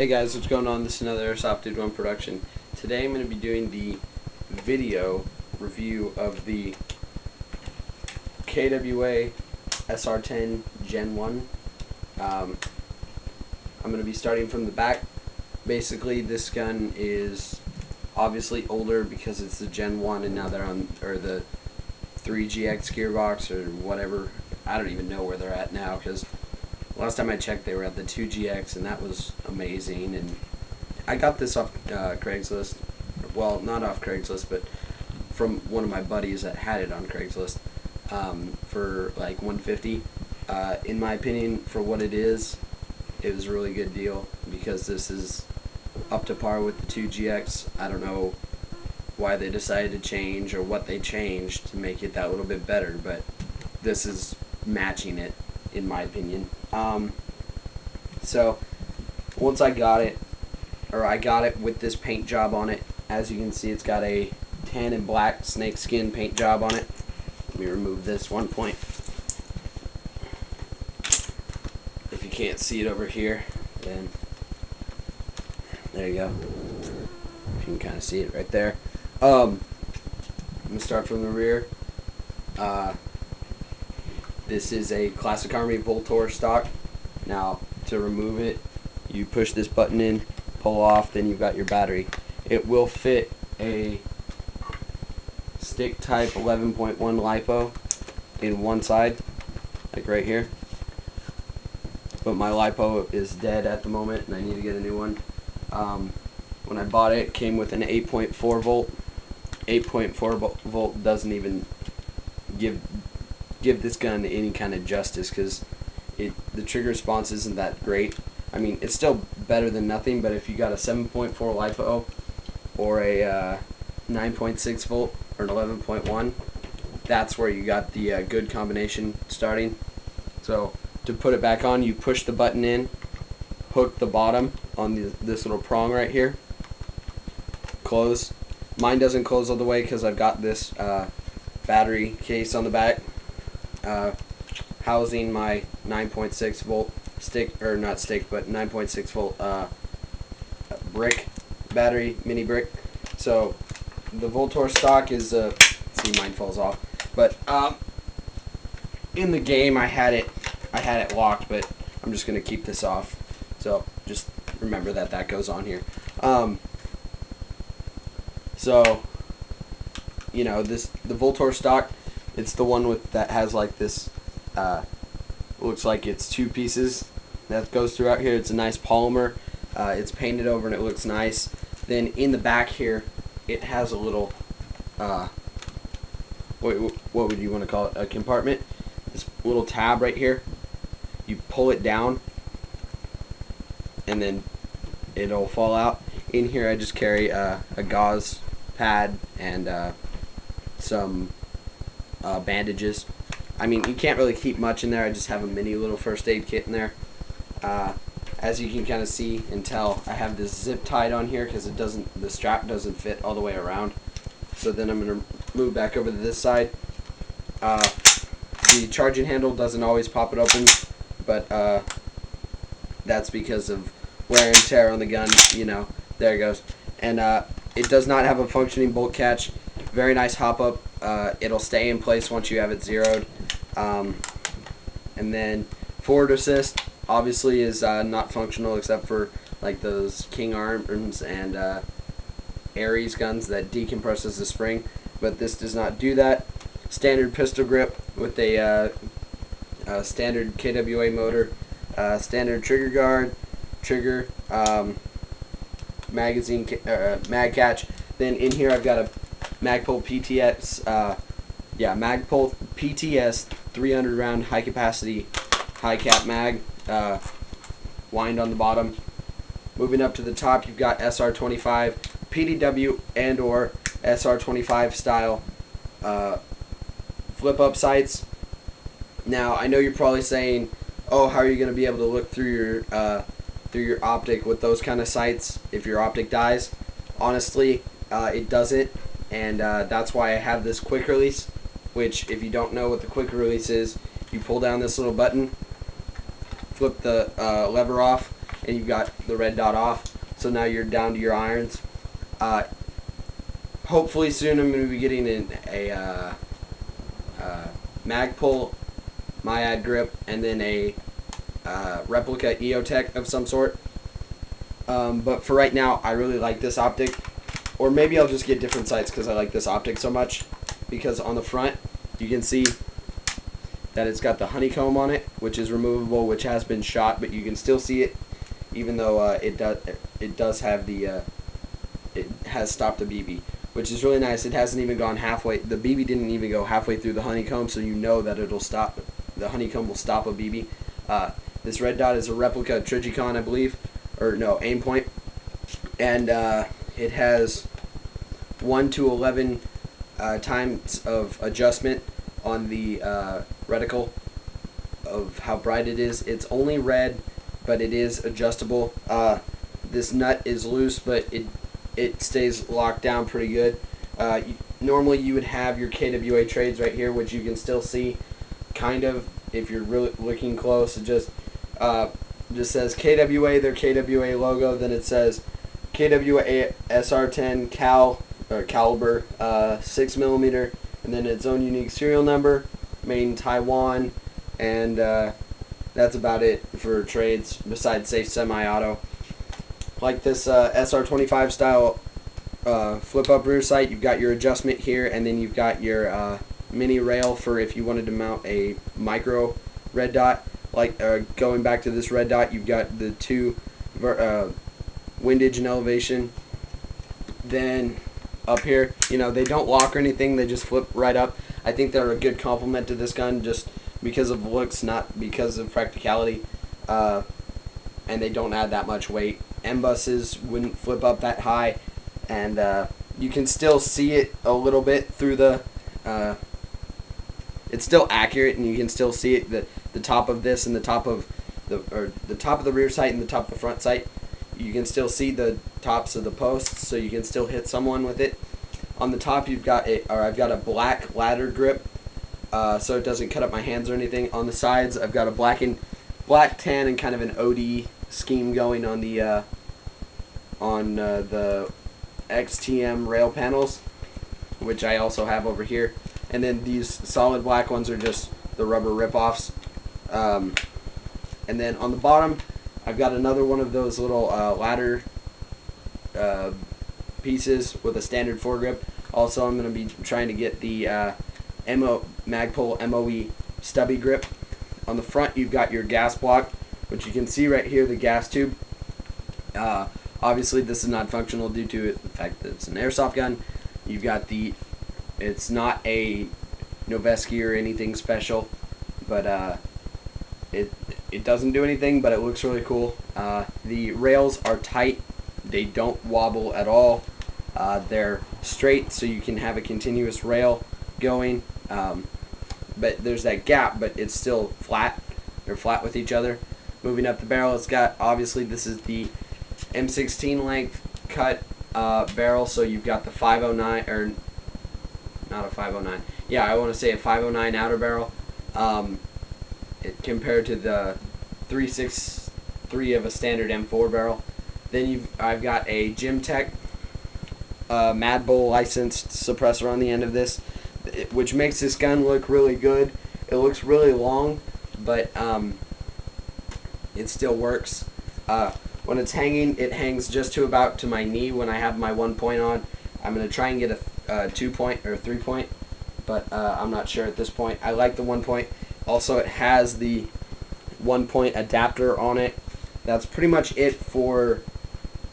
Hey guys, what's going on? This is another Airsoft KWA production. Today I'm going to be doing the video review of the KWA SR-10 Gen 1. I'm going to be starting from the back. Basically, this gun is obviously older because it's the Gen 1 and now they're on, or the 3GX gearbox or whatever. I don't even know where they're at now because last time I checked they were at the 2GX and that was amazing. And I got this off Craigslist. Well, not off Craigslist, but from one of my buddies that had it on Craigslist for like $150. In my opinion, for what it was a really good deal because this is up to par with the 2GX. I don't know why they decided to change or what they changed to make it that little bit better, but this is matching it in my opinion. So once I got it with this paint job on it. As you can see, it's got a tan and black snakeskin paint job on it. Let me remove this one point. If you can't see it over here, then there you go. If you can kind of see it right there. I'm gonna start from the rear. This is a Classic Army Voltor stock. Now, to remove it, you push this button in, pull off, then you've got your battery. It will fit a stick type 11.1 LiPo in one side, like right here. But my LiPo is dead at the moment and I need to get a new one. When I bought it, it came with an 8.4 volt. 8.4 volt doesn't even give this gun any kind of justice because the trigger response isn't that great. I mean, it's still better than nothing, but if you got a 7.4 LiPo or a 9.6 volt or an 11.1, that's where you got the good combination starting. So to put it back on, you push the button in, hook the bottom on this little prong right here, close. Mine doesn't close all the way because I've got this battery case on the back housing my 9.6 volt stick, or not stick, but 9.6 volt brick battery, mini brick. So the Voltor stock is see, mine falls off, but in the game I had it locked, but I'm just gonna keep this off, so just remember that goes on here. So you know, the Voltor stock, it's the one that has like this looks like it's two pieces that goes throughout here. It's a nice polymer. It's painted over and it looks nice. Then in the back here, it has a little what would you want to call it? A compartment. This little tab right here. You pull it down, and then it'll fall out. In here, I just carry a gauze pad and some bandages. I mean, you can't really keep much in there. I just have a mini little first aid kit in there. As you can kind of see and tell, I have this zip tied on here because the strap doesn't fit all the way around. So then I'm going to move back over to this side. The charging handle doesn't always pop it open, but that's because of wear and tear on the gun. You know, there it goes. And it does not have a functioning bolt catch. Very nice hop up. It'll stay in place once you have it zeroed. And then forward assist obviously is not functional except for like those King arms and Ares guns that decompresses the spring, but this does not do that. Standard pistol grip with a standard KWA motor, standard trigger guard, trigger, magazine, mag catch. Then in here I've got a Magpul PTS, Magpul PTS 300 round high capacity, high cap mag, wind on the bottom. Moving up to the top, you've got SR25 PDW and or SR25 style flip up sights. Now I know you're probably saying, oh, how are you going to be able to look through your optic with those kind of sights if your optic dies? Honestly, it doesn't, and that's why I have this quick release, which if you don't know what the quick release is, you pull down this little button, flip the lever off, and you've got the red dot off. So now you're down to your irons. Hopefully soon I'm going to be getting a Magpul Myad grip and then a replica EOTech of some sort. But for right now, I really like this optic. Or maybe I'll just get different sights because I like this optic so much. Because on the front, you can see that it's got the honeycomb on it, which is removable, which has been shot, but you can still see it, even though it does have the it has stopped the BB, which is really nice. It hasn't even gone halfway. The BB didn't even go halfway through the honeycomb, so you know that it'll stop. The honeycomb will stop a BB. This red dot is a replica Trigicon, I believe, or no, Aimpoint, and it has 1 to 11 times of adjustment on the reticle of how bright it is. It's only red, but it is adjustable. This nut is loose, but it stays locked down pretty good. Normally you would have your KWA trades right here, which you can still see kind of if you're really looking close. It just says KWA, their KWA logo, then it says KWA SR-10 caliber 6mm, and then its own unique serial number, made in Taiwan, and that's about it for trades besides safe semi-auto. Like this SR25 style flip up rear sight, you've got your adjustment here, and then you've got your mini rail for if you wanted to mount a micro red dot. Like going back to this red dot, you've got the two windage and elevation. Then up here, you know, they don't lock or anything, they just flip right up. I think they're a good complement to this gun just because of looks, not because of practicality, and they don't add that much weight. M-buses wouldn't flip up that high, and you can still see it a little bit through the it's still accurate, and you can still see it, the top of this and the top of the top of the rear sight and the top of the front sight. You can still see the tops of the posts, so you can still hit someone with it. On the top, I've got a black ladder grip, so it doesn't cut up my hands or anything. On the sides, I've got a black, tan, and kind of an OD scheme going on the XTM rail panels, which I also have over here. And then these solid black ones are just the rubber rip-offs. And then on the bottom, I've got another one of those little ladder pieces with a standard foregrip. Also, I'm going to be trying to get the Magpul MOE stubby grip. On the front, you've got your gas block, which you can see right here, the gas tube. Obviously, this is not functional due to the fact that it's an airsoft gun. You've got it's not a Noveski or anything special, but it doesn't do anything, but it looks really cool. The rails are tight. They don't wobble at all. They're straight, so you can have a continuous rail going. But there's that gap, but it's still flat. They're flat with each other. Moving up the barrel, it's got, obviously, this is the M16 length cut barrel, so you've got the 509, or not a 509. Yeah, I want to say a 509 outer barrel. Compared to the 363 of a standard M4 barrel. Then I've got a Gymtech Mad Bull licensed suppressor on the end of this, which makes this gun look really good. It looks really long, but it still works. When it's hanging, it hangs just to about to my knee when I have my 1 point on. I'm going to try and get a 2 point or 3 point, but I'm not sure at this point. I like the 1 point. Also, it has the 1 point adapter on it. That's pretty much it for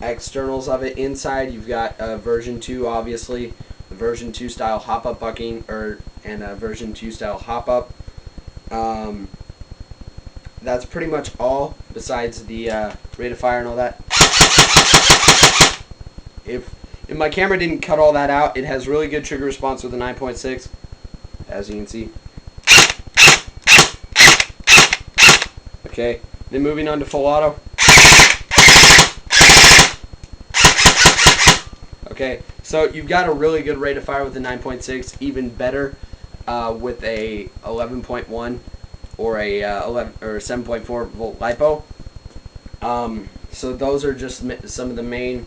externals of it. Inside, you've got version 2, obviously, the version 2 style hop-up bucking, and a version 2 style hop-up. That's pretty much all, besides the rate of fire and all that. If my camera didn't cut all that out, it has really good trigger response with a 9.6, as you can see. Okay, then moving on to full auto. Okay, so you've got a really good rate of fire with the 9.6, even better with a 11.1 or a 7.4 volt LiPo. So those are just some of the main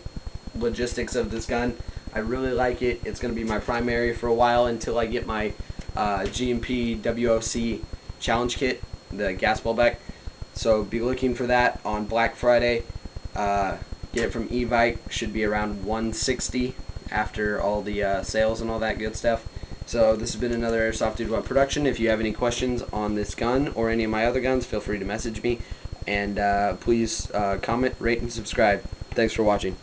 logistics of this gun. I really like it. It's going to be my primary for a while until I get my GMP WOC challenge kit, the gas ball back. So be looking for that on Black Friday. Get it from Evite. Should be around 160 after all the sales and all that good stuff. So this has been another Airsoft Dude One production. If you have any questions on this gun or any of my other guns, feel free to message me. And please comment, rate, and subscribe. Thanks for watching.